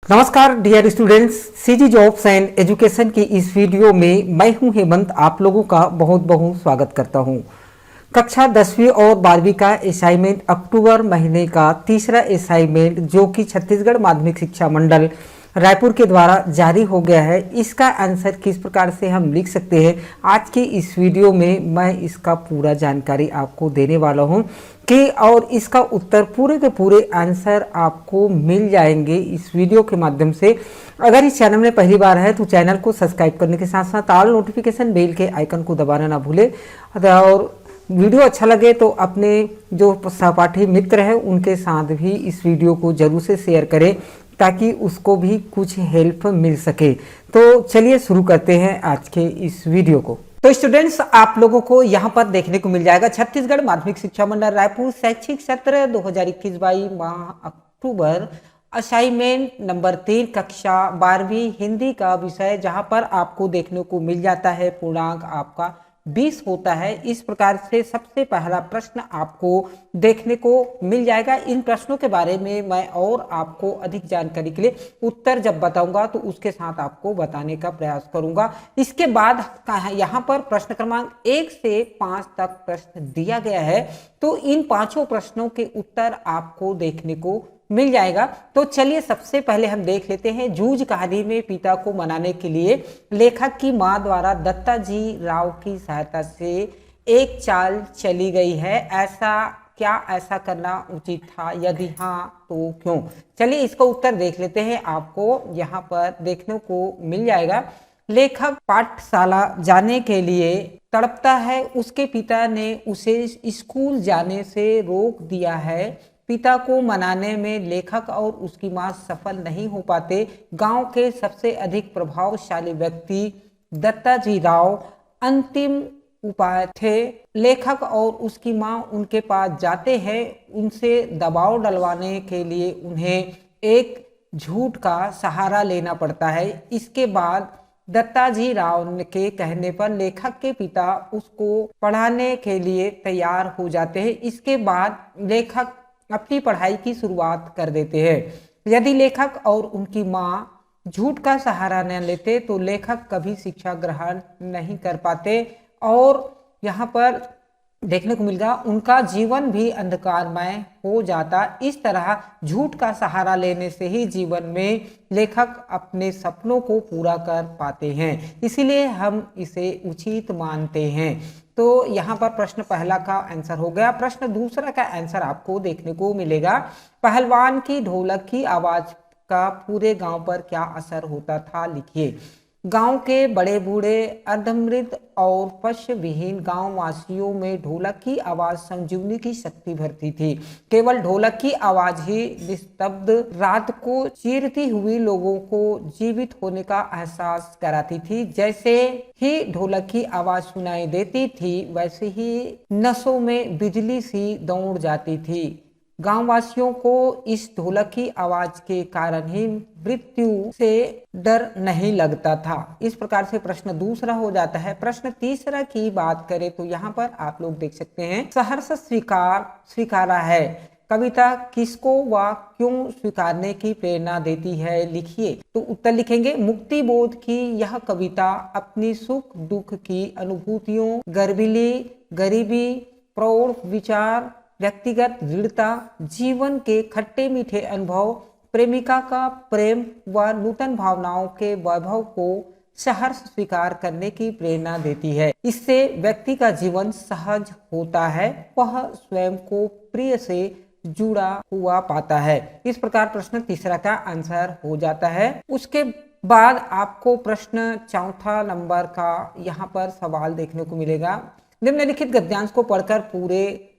नमस्कार dear students, CG jobs and education की इस वीडियो में मैं हूं हेमंत, आप लोगों का बहुत बहुत स्वागत करता हूं। कक्षा 10वीं और 12वीं का असाइनमेंट अक्टूबर महीने का तीसरा असाइनमेंट जो कि छत्तीसगढ़ माध्यमिक शिक्षा मंडल रायपुर के द्वारा जारी हो गया है, इसका आंसर किस प्रकार से हम लिख सकते हैं आज की इस वीडियो में मैं इसका पूरा जानकारी आपको देने वाला हूं कि और इसका उत्तर पूरे के पूरे आंसर आपको मिल जाएंगे इस वीडियो के माध्यम से। अगर इस चैनल में पहली बार है तो चैनल को सब्सक्राइब करने के साथ साथ ऑल नोटिफिकेशन बेल के आइकन को दबाना ना भूले और वीडियो अच्छा लगे तो अपने जो सहपाठी मित्र हैं उनके साथ भी इस वीडियो को जरूर से शेयर करें ताकि उसको भी कुछ हेल्प मिल सके। तो चलिए शुरू करते हैं आज के इस वीडियो को। तो स्टूडेंट्स, आप लोगों को यहाँ पर देखने को मिल जाएगा छत्तीसगढ़ माध्यमिक शिक्षा मंडल रायपुर शैक्षिक सत्र 2021-22 माह अक्टूबर असाइनमेंट नंबर 3 कक्षा 12वीं हिंदी का विषय, जहाँ पर आपको देखने को मिल जाता है पूर्णांक आपका 20 होता है। इस प्रकार से सबसे पहला प्रश्न आपको देखने को मिल जाएगा। इन प्रश्नों के बारे में मैं और आपको अधिक जानकारी के लिए उत्तर जब बताऊंगा तो उसके साथ आपको बताने का प्रयास करूंगा। इसके बाद यहाँ पर प्रश्न क्रमांक 1 से 5 तक प्रश्न दिया गया है, तो इन पांचों प्रश्नों के उत्तर आपको देखने को मिल जाएगा। तो चलिए सबसे पहले हम देख लेते हैं। जूझ कहानी में पिता को मनाने के लिए लेखक की मां द्वारा दत्ता जी राव की सहायता से एक चाल चली गई है, ऐसा करना उचित था? यदि हाँ तो क्यों? चलिए इसका उत्तर देख लेते हैं। आपको यहाँ पर देखने को मिल जाएगा। लेखक पाठशाला जाने के लिए तड़पता है, उसके पिता ने उसे स्कूल जाने से रोक दिया है। पिता को मनाने में लेखक और उसकी मां सफल नहीं हो पाते। गांव के सबसे अधिक प्रभावशाली व्यक्ति दत्ताजी राव अंतिम उपाय थे। लेखक और उसकी मां उनके पास जाते हैं। उनसे दबाव डलवाने के लिए उन्हें एक झूठ का सहारा लेना पड़ता है। इसके बाद दत्ताजी राव के कहने पर लेखक के पिता उसको पढ़ाने के लिए तैयार हो जाते हैं। इसके बाद लेखक अपनी पढ़ाई की शुरुआत कर देते हैं। यदि लेखक और उनकी मां झूठ का सहारा न लेते तो लेखक कभी शिक्षा ग्रहण नहीं कर पाते और यहाँ पर देखने को मिलेगा उनका जीवन भी अंधकारमय हो जाता। इस तरह झूठ का सहारा लेने से ही जीवन में लेखक अपने सपनों को पूरा कर पाते हैं, इसीलिए हम इसे उचित मानते हैं। तो यहाँ पर प्रश्न पहला का आंसर हो गया। प्रश्न दूसरा का आंसर आपको देखने को मिलेगा। पहलवान की ढोलक की आवाज का पूरे गांव पर क्या असर होता था? लिखिए। गांव के बड़े बूढ़े अर्धमृत और पश्य विहीन गांव वासियों में ढोलक की आवाज संजीवनी की शक्ति भरती थी। केवल ढोलक की आवाज ही निस्तब्ध रात को चीरती हुई लोगों को जीवित होने का एहसास कराती थी। जैसे ही ढोलक की आवाज सुनाई देती थी वैसे ही नसों में बिजली सी दौड़ जाती थी। गांववासियों को इस ढोलक की आवाज के कारण ही मृत्यु से डर नहीं लगता था। इस प्रकार से प्रश्न दूसरा हो जाता है। प्रश्न तीसरा की बात करें तो यहाँ पर आप लोग देख सकते हैं, सहर्ष स्वीकारा है कविता किसको व क्यों स्वीकारने की प्रेरणा देती है? लिखिए। तो उत्तर लिखेंगे, मुक्ति बोध की यह कविता अपनी सुख दुख की अनुभूतियों, गरीबी, प्रौढ़ विचार, व्यक्तिगत दृढ़ता, जीवन के खट्टे मीठे अनुभव, प्रेमिका का प्रेम व नूतन भावनाओं के वैभव को सहर्ष स्वीकार करने की प्रेरणा देती है। इससे व्यक्ति का जीवन सहज होता है, वह स्वयं को प्रिय से जुड़ा हुआ पाता है। इस प्रकार प्रश्न तीसरा का आंसर हो जाता है। उसके बाद आपको प्रश्न चौथा नंबर का यहाँ पर सवाल देखने को मिलेगा। निम्नलिखित गद्यांश को पढ़कर पूरे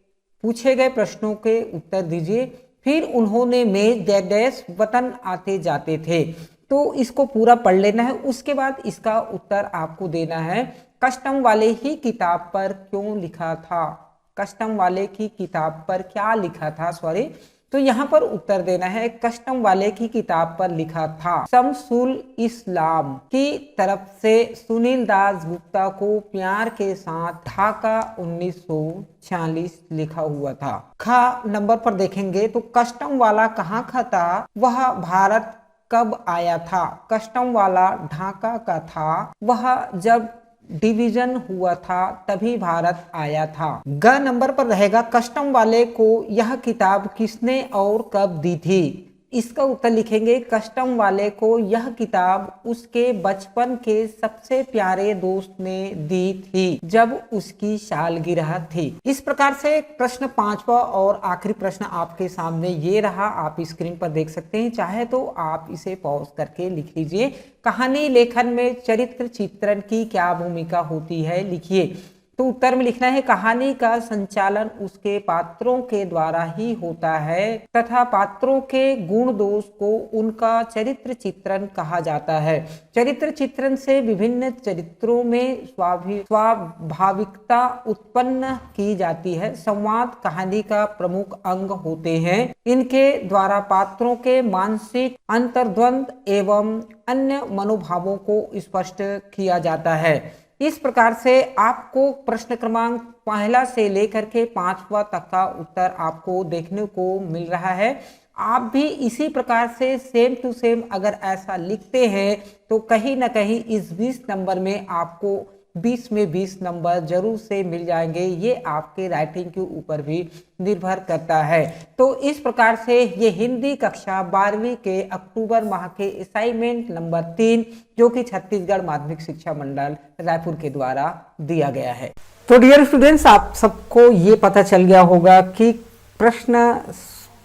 पूछे गए प्रश्नों के उत्तर दीजिए। फिर उन्होंने मेज डैश वतन आते जाते थे। तो इसको पूरा पढ़ लेना है। उसके बाद इसका उत्तर आपको देना है। कस्टम वाले ही किताब पर क्यों लिखा था? कस्टम वाले की किताब पर क्या लिखा था? सॉरी, तो यहाँ पर उत्तर देना है, कस्टम वाले की किताब पर लिखा था। शमसुल इस्लाम की तरफ से सुनील दास गुप्ता को प्यार के साथ ढाका 1946 लिखा हुआ था। खा नंबर पर देखेंगे तो कस्टम वाला कहाँ का था? वह भारत कब आया था? कस्टम वाला ढाका का था, वह जब डिवीजन हुआ था तभी भारत आया था। ग नंबर पर रहेगा, कस्टम वाले को यह किताब किसने और कब दी थी? इसका उत्तर लिखेंगे, कस्टम वाले को यह किताब उसके बचपन के सबसे प्यारे दोस्त ने दी थी जब उसकी सालगिरह थी। इस प्रकार से प्रश्न 5वां और आखिरी प्रश्न आपके सामने ये रहा, आप स्क्रीन पर देख सकते हैं। चाहे तो आप इसे पॉज करके लिख लीजिए। कहानी लेखन में चरित्र चित्रण की क्या भूमिका होती है, लिखिए। तो उत्तर में लिखना है, कहानी का संचालन उसके पात्रों के द्वारा ही होता है तथा पात्रों के गुण दोष को उनका चरित्र चित्रण कहा जाता है। चरित्र चित्रण से विभिन्न चरित्रों में स्वाभाविकता उत्पन्न की जाती है। संवाद कहानी का प्रमुख अंग होते हैं। इनके द्वारा पात्रों के मानसिक अंतर्द्वंद एवं अन्य मनोभावों को स्पष्ट किया जाता है। इस प्रकार से आपको प्रश्न क्रमांक 1 से लेकर के 5वां तक का उत्तर आपको देखने को मिल रहा है। आप भी इसी प्रकार से सेम टू सेम अगर ऐसा लिखते हैं तो कहीं ना कहीं इस 20 नंबर में आपको 20 में 20 नंबर जरूर से मिल जाएंगे। ये आपके राइटिंग के ऊपर भी निर्भर करता है। तो इस प्रकार से ये हिंदी कक्षा 12वीं के अक्टूबर माह के असाइनमेंट नंबर 3 जो कि छत्तीसगढ़ माध्यमिक शिक्षा मंडल रायपुर के द्वारा दिया गया है। तो डियर स्टूडेंट्स, आप सबको ये पता चल गया होगा कि प्रश्न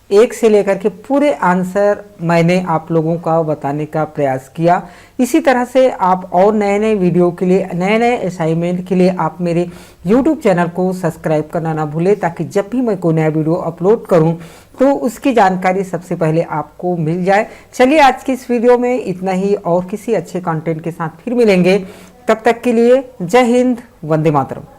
1 से लेकर के पूरे आंसर मैंने आप लोगों का बताने का प्रयास किया। इसी तरह से आप और नए नए वीडियो के लिए, नए नए असाइनमेंट के लिए आप मेरे YouTube चैनल को सब्सक्राइब करना ना भूलें, ताकि जब भी मैं कोई नया वीडियो अपलोड करूं तो उसकी जानकारी सबसे पहले आपको मिल जाए। चलिए आज की इस वीडियो में इतना ही, और किसी अच्छे कंटेंट के साथ फिर मिलेंगे। तब तक के लिए जय हिंद, वंदे मातरम।